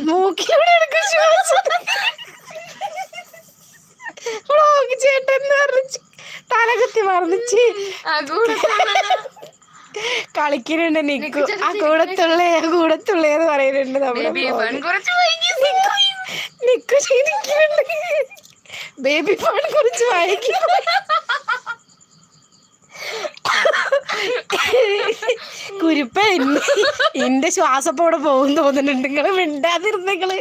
മൂക്കിലൂടെ എടുക്കും ശ്വാസം. ചേട്ടൻ തലകുത്തി മറന്നിച്ച് കളിക്കുന്നുണ്ട്. നിക്കു ആ കൂടത്തുള്ളേന്ന് പറയുന്നുണ്ട്. നമ്മുടെ നിക്കു ശരിക്കുന്നുണ്ട്. ബേബി ഫോൺ കുറിച്ച് വായിക്കും. കുരുപ്പ എന്റെ ശ്വാസപ്പോടെ പോകും തോന്നുന്നുണ്ട്. നിങ്ങള് മിണ്ടാതിരുന്നങ്ങള്